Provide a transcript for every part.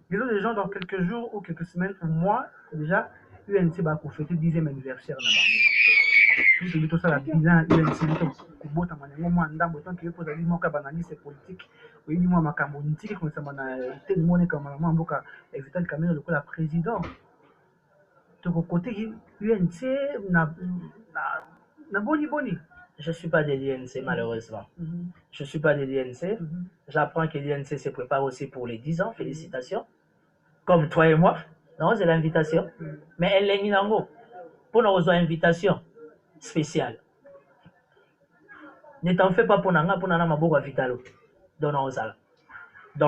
Les autres gens, dans quelques jours ou quelques semaines, pour moi, déjà, UNC va fêter le 10e anniversaire. Tout ça, la bilan, UNC, kubota manengo mwanda botan ki pose ali moka banaliste politique oui moi makambo nitiki comme ça mana te mone comme maman mboka exital Cameroun le président to côté UNC na boni. Je ne suis pas de l'INC, malheureusement. Je ne suis pas de l'INC. J'apprends que l'INC se prépare aussi pour les 10 ans. Félicitations. Comme toi et moi. Non, c'est l'invitation. Mais elle est ninango. Pour nous une invitation spéciale. Ne t'en fais pas pour Nanga, pour Nana Maboga Vitalo. Dans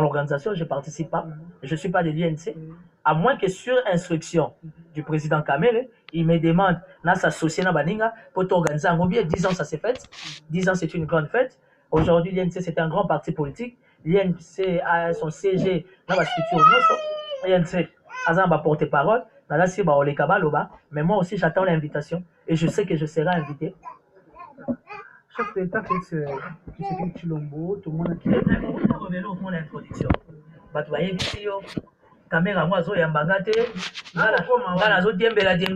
l'organisation, je ne participe pas. Je ne suis pas de l'INC. À moins que sur instruction du président Kamele, il me demande de s'associer à Baninga pour t'organiser en bien. 10 ans, ça s'est fait. 10 ans, c'est une grande fête. Aujourd'hui, l'INC, c'est un grand parti politique. L'INC a son CG dans la structure. L'INC a un porte-parole. Mais moi aussi, j'attends l'invitation. Et je sais que je serai invité. Chef d'État fait Chilombo, tout le monde qui revenons au fond de l'introduction. Caméra moi zo yambanga te ngala zo diembela te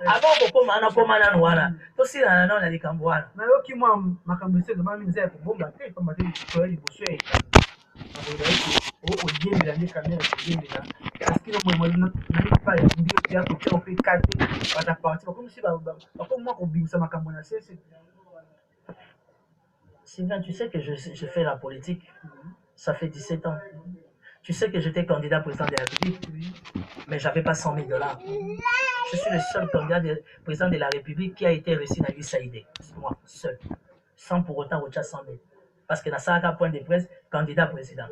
avant kokoma na koma na wana to sila na na likambo wana na yoki mwa makambo se ba minza ko bomba te pa mate ko yi boso e o diembela ni caméra diembela parce que moi na pas ndio ya ko tro pe kate bata parti comme si ba comme moi ko bimsa makambo na c'est Sylvain, tu sais que je fais la politique, ça fait 17 ans. Tu sais que j'étais candidat président de la République, mais je n'avais pas 100 000 $. Je suis le seul candidat président de la République qui a été reçu dans l'USAID. Moi, seul. Sans pour autant reçu 100 000. Parce que dans ça, point de presse, candidat président.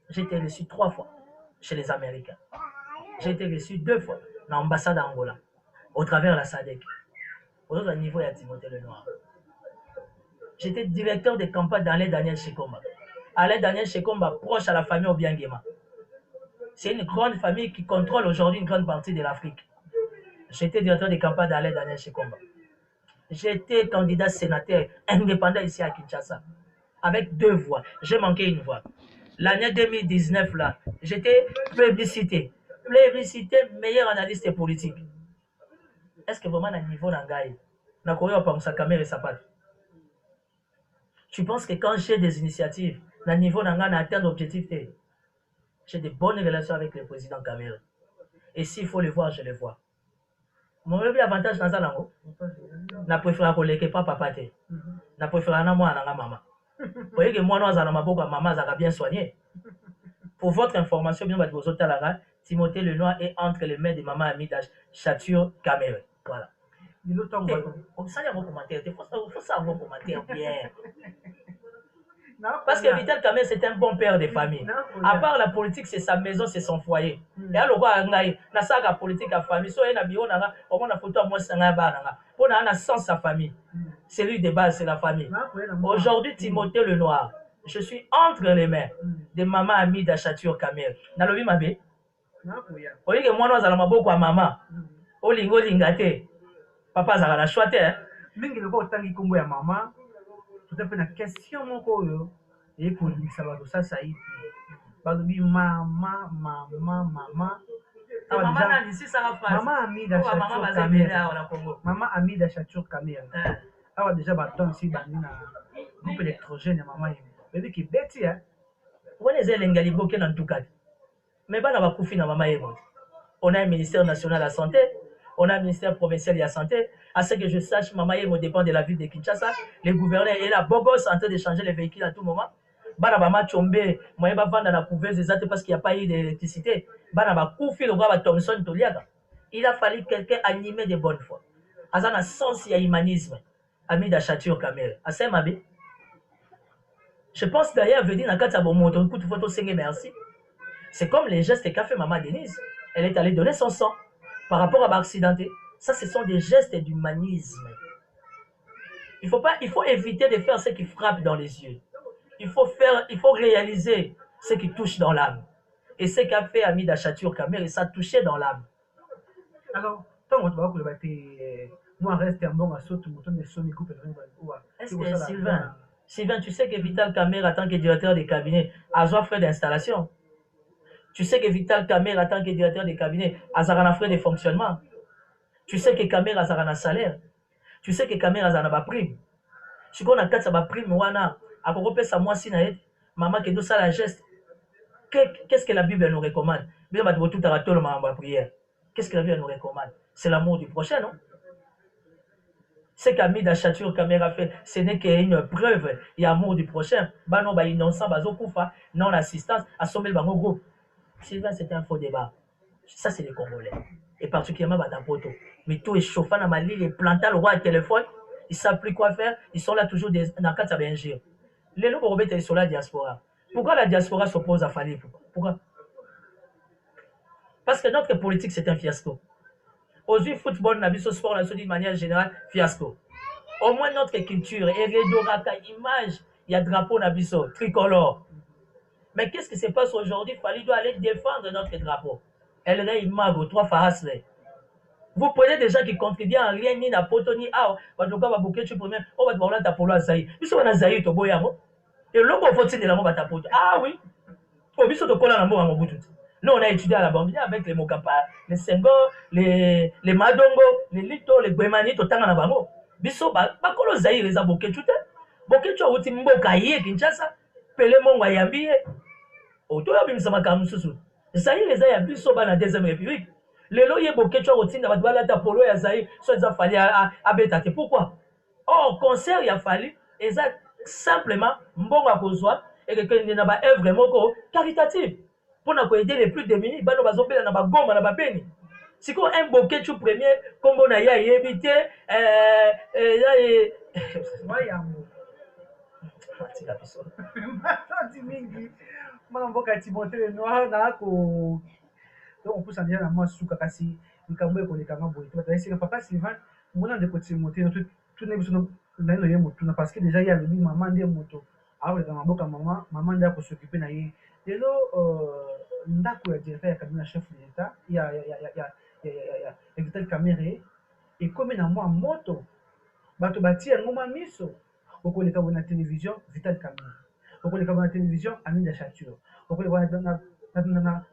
J'ai été reçu 3 fois chez les Américains. J'ai été reçu 2 fois dans l'ambassade d'Angola, au travers de la SADC. Au niveau, il y a Timothée Lenoir. J'étais directeur de campagne d'Alain Daniel Shekomba. Alain Daniel Shekomba, proche à la famille Obiangema. C'est une grande famille qui contrôle aujourd'hui une grande partie de l'Afrique. J'étais directeur de campagne d'Alain Daniel Shekomba. J'étais candidat sénateur indépendant ici à Kinshasa, avec 2 voix. J'ai manqué une voix. L'année 2019, là, j'étais plébiscité. Plébiscité, meilleur analyste politique. Est-ce que vraiment, à niveau d'Angaï, na Corée, on pense à Kamere et Sapat? Tu penses que quand j'ai des initiatives, à niveau d'Angaï, on atteint l'objectif? J'ai de bonnes relations avec le président Kamere. Et s'il faut le voir, je le vois. Mon avantage dans ça, je préfère que papa papa. Je préfère que moi, maman. Vous voyez que moi, maman, ça bien soigné. Pour votre information, bien, Timothée Lenoir est entre les mains de maman Amida Chature Kamere. Voilà. Ça, il y a un commentaire. Il faut ça un commentaire bien. Parce que Vital Kamere, c'est un bon père de famille. À part la politique, c'est sa maison, c'est son foyer. Et alors, la politique à famille, soit il y a une photo à moi, c'est un bar. Pour un sens sa famille. C'est lui de base, c'est la famille. Aujourd'hui, Timothée Lenoir, je suis entre les mains de maman amie d'Achature Kamere. Nalobi mabe. Oye que moi, nous allons beaucoup à maman. Olingo lingate. Papa, ça va la choisir. Mingi le ko tangi kombo ya maman. Tout à fait la question moko yo et pour lui ça va tout ça ça y balobi maman maman Amida Chature Kamere maman Amida Chature Kamere awa déjà baton ici banina groupe électrogène ya maman bébé qui beti hein on les elengali boké dans tout cas mais bana bakufi na maman yebo on a un ministère national de la santé, on a un ministère provincial de la santé. À ce que je sache, maman Yemo dépend de la ville de Kinshasa. Le gouverneur est là, Bogos, en train de changer les véhicules à tout moment. Banabama Tchombe, moi, va vendre la couveuse des parce qu'il n'y a pas eu d'électricité. Banaba Koufi, le roi Thomson Toliaga. Il a fallu quelqu'un animé de bonne foi. Azana sens, il y a humanisme. Ami d'Achature Kamere. Assez mabé. Je pense d'ailleurs, venir dans Katabo Moto, coup de photo, merci. C'est comme les gestes qu'a fait maman Denise. Elle est allée donner son sang par rapport à l'accidenté. Ça, ce sont des gestes d'humanisme. Il faut éviter de faire ce qui frappe dans les yeux. Il faut réaliser ce qui touche dans l'âme. Et ce qu'a fait Ami d'Achature Kamere, ça touchait dans l'âme. Alors, tant que tu vas moi, reste un bon assaut, tout le monde est sur mes coupes. Est-ce que Sylvain, Sylvain, tu sais que Vital Kamer, en tant que directeur de cabinet, a besoin de frais d'installation. Tu sais que Vital Kamer, en tant que directeur de cabinet, a besoin de frais de fonctionnement. Tu sais que Kamer a besoin de salaire. Tu sais que Kamer a besoin de prime. Si on a 4 prime, wana, à côté ça moi si naïe, maman qui doit ça la geste. Qu'est-ce que la Bible nous recommande? Bien, bah, tout à tout le monde en prière. Qu'est-ce que la Bible nous recommande? C'est l'amour du prochain, non? Ce qu'a mis d'achature caméra fait, ce n'est qu'une preuve et amour du prochain. Bah non, bah innocent, bah zokoufa, non assistance, à sommer le groupe. Sylvain, c'était un faux débat. Ça, c'est les Congolais. Et particulièrement Badapoto. Mais tout est chauffant dans ma ligne, les plantats, le roi à téléphone, ils ne savent plus quoi faire, ils sont là toujours dans le cadre de l'ingénieur. Les loups ils sont là à la diaspora. Pourquoi la diaspora s'oppose à Fali? Pourquoi? Parce que notre politique, c'est un fiasco. Aujourd'hui, football, nabiso sport, d'une manière générale, fiasco. Au moins notre culture, et Redoraka, image, il y a drapeau nabiso, tricolore. Mais qu'est-ce qui se passe aujourd'hui? Fali doit aller défendre notre drapeau. Elle est imago, 3 farasle. Vous prenez des gens qui contribuent en rien, ni na poto, ni ah, va va bouquet, tu premier, on va te parler d'Apollo à Zaï. Ils sont à Zaï, to boyamo. Et l'homme faut-il de la mot à poto. Ah oui. Au biso de coller la mot à mon bout. Là, on a étudié à la Bambina avec les Mokapa, les Senghor, les Madongo, les Lito, les Guemani, tout tanga na bango. Biso ba kolo Zaï les a bouquet tout. Bouquet tu as outi mboka yé Kinshasa, Pelé mongo yambi. Auto ya bimisa makamu susu. Zaï les a ya biso ba na deuxième république. Lelo ye bokecho rotina ba dwala ta polo ya Zaï, so ça fallait à betate. Pourquoi? Or concert ya fali eza simplement mbongo a kozwa et que na ba œuvre moko caritative pour na ko aider les plus démunis, bano bazopela na ba goma na ba beni. Siko un bokecho premier kombo na ya yebité Wayambo. Fatika biso. Matati mingi. Mwana mboka Timothée Noir na ko donc on peut s'en dire à moi suka kasi likambo ekolekanga boye to batalisika papa Sylvain mona ndeko Timothée tout ne biso na no ye motu na parce que déjà il y a le maman nde moto akoleka maboka maman nde akosoccupe na ye lelo ndako ya directeur ya cabinet chef de l'état ya Vital Kamerhe ekomi na mwa moto bato batie yango mwa miso okoleka boye na télévision Vital Kamerhe okoleka boye na télévision Amine Chature okoleka na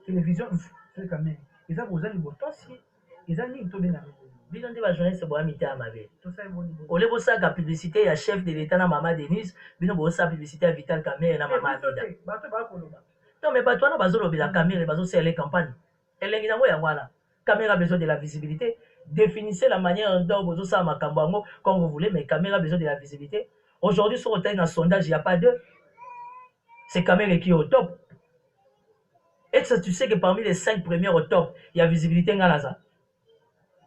télévision Vital Kamerhe eza kozali botosi eza nini tobenga Bino nde ba journaliste boya mita mabe. tosali boni Ole bosaka publicité ya chef de l'état na mama Denise, bino bosaka publicité ya Vital Kamerhe na mama Vida. bato bakoloba Non mais bato wana bazolobela Kamerhe bazosala les campagnes. Elengi nango yango wana. Kamerhe a besoin de la visibilité. Définissez la manière dont vous osala makambo yango comme vous voulez, mais Kamerhe a besoin de la visibilité. Aujourd'hui, sur le terrain, un sondage, il n'y a pas deux. C'est Kamerhe qui est au top. Et ça, tu sais que parmi les 5 premiers au top, il y a visibilité ngalaza.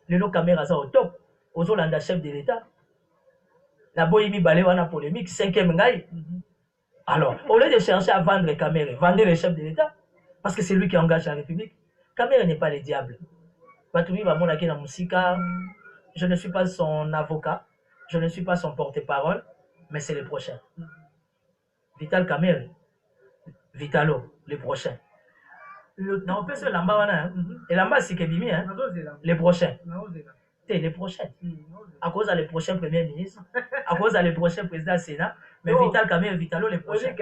Le nom Kamerhe au top. Aux Hollandais, chef de l'État. La bohémie baléwana polémique, 5e ngaï. Alors, au lieu de chercher à vendre Kamerhe, vendez le chef de l'État. Parce que c'est lui qui engage la République. Kamerhe n'est pas le diable. Je ne suis pas son avocat. Je ne suis pas son porte-parole. Mais c'est le prochain. Vital Kamerhe. Vitalo, le prochain. Non, on peut se lamba wana. Et lamba c'est que bimi hein. Les prochains. C'est les prochains. À cause des prochains premiers ministres, à cause des prochains présidents Sénat, mais Vital Kamerhe Vitalo les prochains.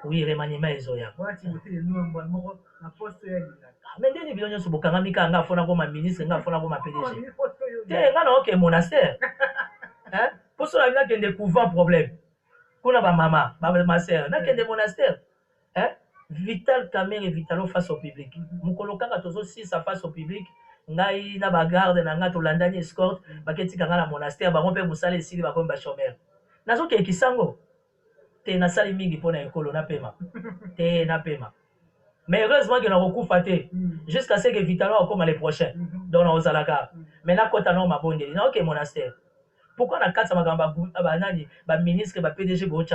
Oui, remaniement ezoya. Mais ndeni bino nyonso bokanga mika nga fona ko ma ministre nga fona ko ma PDG. Te nga na oke monastère. Hein? Pour cela il y a que des couvents problèmes. Kuna ba mama, ma sœur, na que des monastères. Hein? Vital Kamerhe Vitalo face au public. Mukolo kaka tozo si ça face au public. Ngai na ba garde na nga to landani escorte, baketi kanga na monastère, ba rompe musale sili ba komba chômeur. Nazo ke kisango. Te na sali mingi pona ekolo na pema. Te na pema. Mais heureusement que nous avons fait jusqu'à ce que Vitalo soit les prochains. Donc, on a mais là, quand on a bonne idée, ok, monastère. Pourquoi on a 4 ministres, PDG, non, non,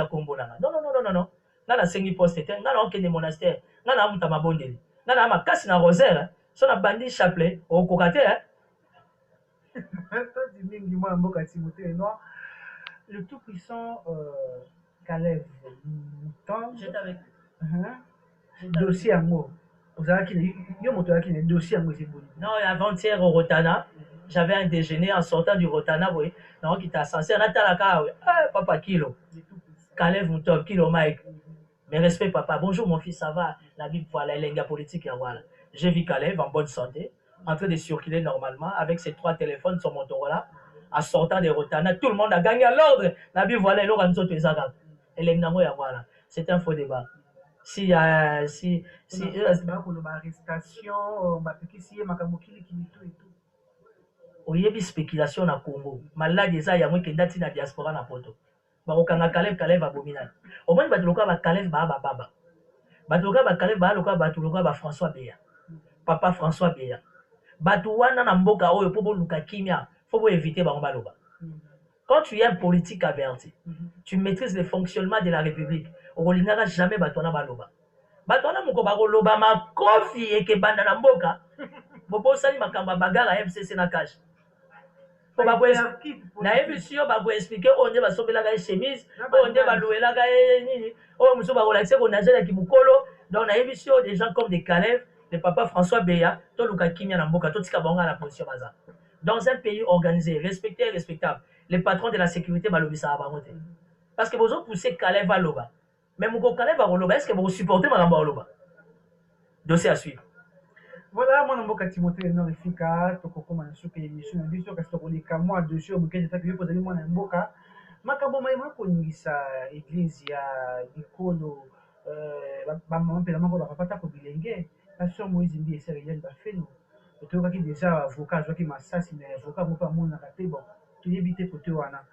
non, non, non, non. Là, on a 5 postes, on a aucun monastère. Là, on a ma bonne idée. Là, on a casse dans rosaire. Si on a bandit chapelet, au cocaté, le tout-puissant Caleb Mouton. J'étais avec. Dossier yango ozalaki yo moto yazaki na dossier yango ezeboni non avant-hier au Rotana j'avais un déjeuner en sortant du Rotana, oui. Donc, il était censé en attendre papa Kilo. Kalev Moutob, Kilo Mike. Mes respects, papa. Bonjour, mon fils, ça va? La Bible, voilà, les gars politiques, voilà. J'ai vu Kalev en bonne santé, en train de circuler normalement avec ses 3 téléphones sur Motorola, en sortant des Rotana. Tout le monde a gagné à l'ordre. La Bible, voilà, il aura une autre zaga. Et les Namo, voilà. C'est un faux débat. Si arrestation, oyebi spéculation na Congo maladi eza yango ekenda ntina diaspora na poto bakokanga Kalev abomi nani omoni bato lokola bakalev baa bababa bato lokola bakalev baa lokola bato lokola François Beya papa François Beya bato wana na mboka oyo mpo boluka kimia fo boévite bango baloba. Quand tu es un politique averti, tu maîtrises le fonctionnement de la République, okolingaka jamais bato wana baloba bato wana moko bakoloba makofi ekebanda na mboka bobosali makambo ya bagara ya FCC na cash nayebi si yo bakoexplike oyo nde basombelaka ye chemise oyo nde balouelaka ye nini oyo mosusu bakolakisa konazelaki mokolo. Donc nayebi si yo des gens comme des Kalev, le papa François Beya toluka kimia na mboka totika bango na position baza dans un pays organisé respecté et respectable. Les patrons de la sécurité balobisaka bango te parce que bozo pousser Kalev aloba mais moko Kalev akoloba est-ce que boko supporter makambo aloba. Dossier à suivre. Voilà, moi, je suis Timothée Norifika, Tokokoma, Suke, émission, Biso, Castokolika, moi, dessus, au bouquet de taquet, pour aller, moi, Mboka. Makabo, moi, Konisa, Église, Dikolo, maman, pela, maman, papa, ko bilenge, pasteur Moïse Mbi, et Sériel, Bafeno. Et tu vois qu'il déjà avocat, je vois qu'il m'a assassiné, avocat, moi, pas mon raté, bon, tu éviter côté wana.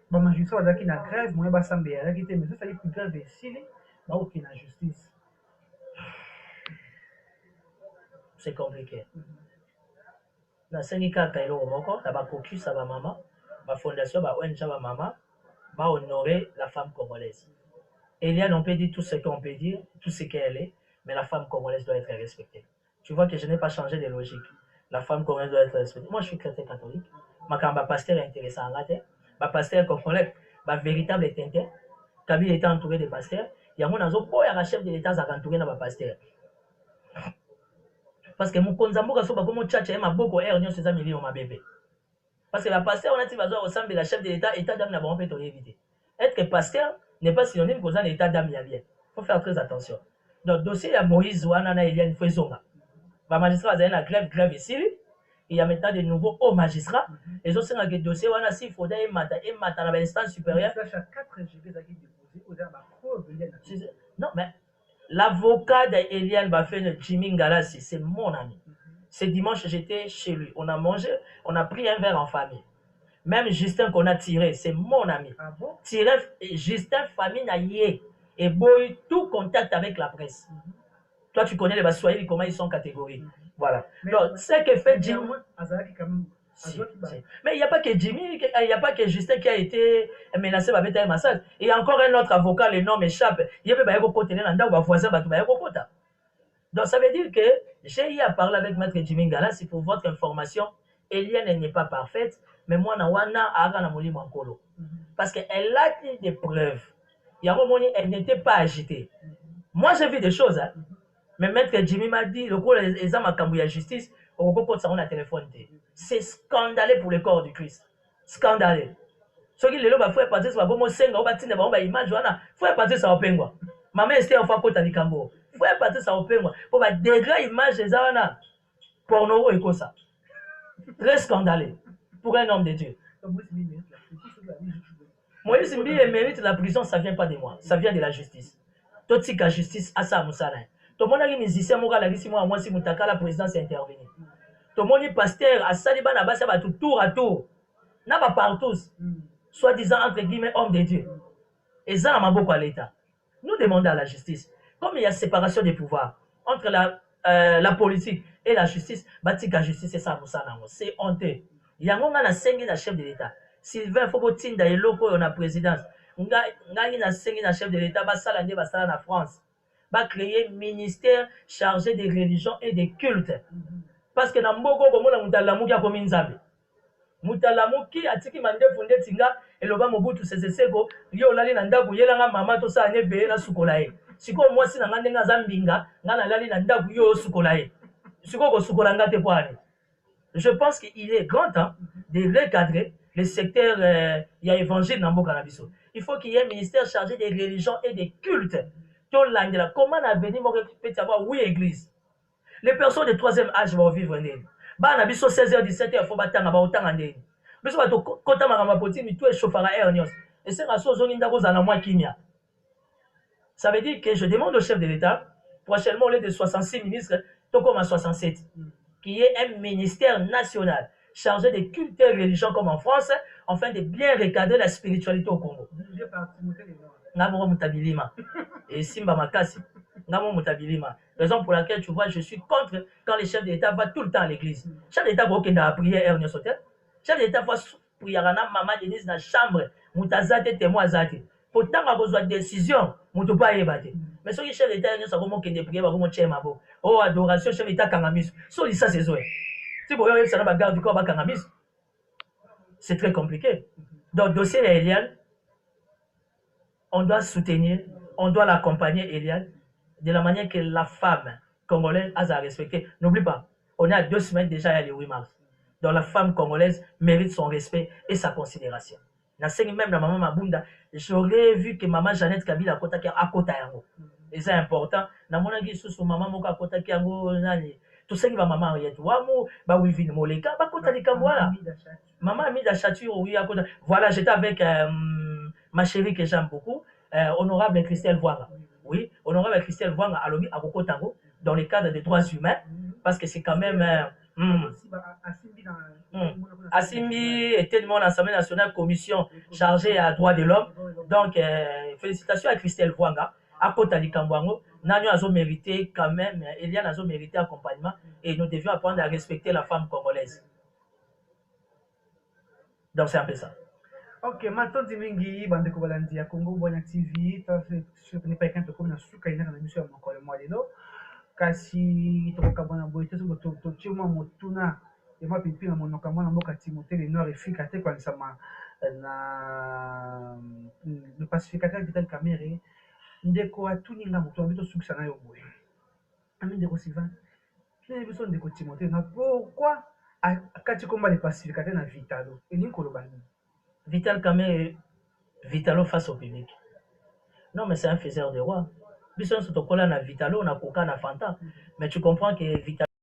Bah, magistrat, là, qui n'a grève, moi, Bassambe, là, qui était, mais ça, il est plus grave ici, bah, aucune justice. C'est compliqué. Nasengi kaka eloko moko na ba caucus ya ba mama, ba fondation ba ONG ba mama, ba honorer la femme congolaise. Eliane, on peut dire tout ce qu'on peut dire, tout ce qu'elle est, mais la femme congolaise doit être respectée. Tu vois que je n'ai pas changé de logique. La femme congolaise doit être respectée. Moi, je suis chrétien catholique. Ma quand ma pasteur est intéressant en latin, ma pasteur congolais, ma véritable éteinte, Kabila était entouré de pasteurs. Il y a mon azo pour la chef de l'État à entouré dans ma pasteur. Parce que mon konzambo kaso ba komo tchatcha ma boko er nyo seza milio ma bébé. Parce que la pasteur on a dit bazo ressemble la chef de l'État état d'âme na bon peut éviter. Être que pasteur n'est pas synonyme que un état d'âme ya bien. Faut faire très attention. Donc dossier ya Moïse wana na Eliane Fezonga. Ba magistrat a une grève ici. Il y a maintenant de nouveaux hauts magistrats. Et aussi que dossier wana si faudrait mata na l'instance supérieure. Non mais l'avocat d'Eliane Bafene, Jimmy Ngalassi, c'est mon ami. Ce dimanche, j'étais chez lui. On a mangé, on a pris un verre en famille. Même Justin qu'on a tiré, c'est mon ami. Ah bon? Tiré, Justin, famille naïe. Et boy, tout contact avec la presse. Toi, tu connais les Baswahili, comment ils sont catégoriques. Voilà. Donc, ce que fait Jimmy. Si. Mais il n'y a pas que Jimmy, il n'y a pas que Justin qui a été menacé par un massage. Il y a encore un autre avocat, le nom m'échappe. Il y a un voisin, donc ça veut dire que j'ai eu à parler avec Maître Jimmy Ngala, c'est pour votre information. Eliane n'est pas parfaite, mais moi, parce qu'elle a des preuves. Il y a un moment, elle n'était pas agitée. Moi, j'ai vu des choses, hein. Mais Maître Jimmy m'a dit, le coup, les hommes à la justice, on a téléphone. C'est scandaleux pour le corps du Christ. Scandaleux. Ce qui est là, il faut partir sur la bombe, il faut image, il faut partir sur la pengwa. Maman était en fait à Nikambo. Il faut partir sur la pengwa. Pour la degré image des gens porno et comme ça. Très scandaleux pour un homme de Dieu. Moïse Mbi mérite la prison, ça ne vient pas de moi, ça vient de la justice. Tout ce que la justice a ça, Moussala. Tout le monde a dit musicien, moi, si Moutaka, la présidence est intervenue. Tout le monde est pasteur, à Saliban, à Bassa, tour à tour. N'a pas partout, soi-disant, entre guillemets, homme de Dieu. Et ça, on a beaucoup à l'État. Nous demandons à la justice, comme il y a séparation des pouvoirs entre la politique et la justice, la justice, c'est ça, c'est honteux. Il y a un chef de l'État. Sylvain Fobotinda et Loko, on a présidence. Il y a un chef de l'État, en France. Va créer un ministère chargé des religions et des cultes. Parce que dans Mboko, on a Moutalamuki a commis une zabe. Moutalamuki a tiki mande funde tinga, et le bas Mobutu Seseko, yo lali nanda buyela nga mama to sa ane beye na sukolae. Siko moi si nanga ndenga zambinga, nga na lali nanda buyo sukolae. Siko ko sukolanga te poane. Je pense qu'il est grand temps de recadrer le secteur il y a évangile dans le cannabis. Il faut qu'il y ait un ministère chargé des religions et des cultes. Comment l'avenir peut y avoir 8 églises? Les personnes de troisième âge vont vivre en bana biso 16h 17h faut batanga ba otanga ndeni biso bato kota makamba poti mi tout échauffera air nyos et c'est raso zongi ndako za na moi kimia. Ça veut dire que je demande au chef de l'État prochainement au lieu de 66 ministres to comme à 67 qu'il y ait un ministère national chargé des cultes et religions comme en France afin de bien recadrer la spiritualité au Congo. Ngamo mutabilima et simba makasi ngamo mutabilima. Raison pour laquelle tu vois je suis contre quand les chefs d'État vont tout le temps à l'église. Chef d'État va au prier et chef d'État va prier à maman Denise dans la chambre mutazate témoin zate. Pourtant a besoin de décision mutu pas yebate. Mais ce chef d'État ne savons que des prières va comme chema bo. Oh adoration chef d'État kangamis. So ça c'est zoé. Si vous voyez ça na garde du corps ba kangamis. C'est très compliqué. Donc dossier Eliane on doit soutenir, on doit l'accompagner, Eliane, de la manière que la femme congolaise a à respecter. N'oublie pas, on est à 2 semaines déjà le 8 mars. Donc la femme congolaise mérite son respect et sa considération. Même la maman Mabunda, j'aurais vu que maman Jeannette Kabila a kota yango. Et c'est important. Na mona gi susu maman moka kota yango nani. Tout ça qui va maman yet wamu ba wivin moleka ba kota likamwala. Maman Amida Chature oui à kota. Voilà, j'étais avec ma chérie que j'aime beaucoup, honorable Christelle Voanga. Oui, honorable Christelle Voanga à l'Obi à Tango, dans le cadre des droits humains, parce que c'est quand même. Assimi était de mon Assemblée nationale, commission chargée à droits de l'homme. Donc, félicitations à Christelle Voanga, à Kota Likambwango. Nanyo a mérité quand même, Eliane a mérité accompagnement, et nous devions apprendre à respecter la femme congolaise. Donc, c'est un peu ça. Ok, maintenant mingi bandeko balandi ya Congo Bonya TV, ce n'est pas quelqu'un comme na suka ina na mission ya mokolo mwa lelo. Kasi tokoka bona boye te so to chuma motuna et moi pipi na monoka mwana mboka Timothée le Nord Afrique te kwa sama na le pacificateur Vital Kamerhe ndeko atuninga moto ambito sukisa na yo boye. Ami ndeko Sylvain. Kile biso ndeko Timothée na pourquoi akati komba le pacificateur na Vitalo elingi kolobani. Vital Kamerhe, Vitalo face au public. Non, mais c'est un faiseur de roi. Bisson, c'est au Vitalo, on a Koka, on a Fanta. Mais tu comprends que Vitalo.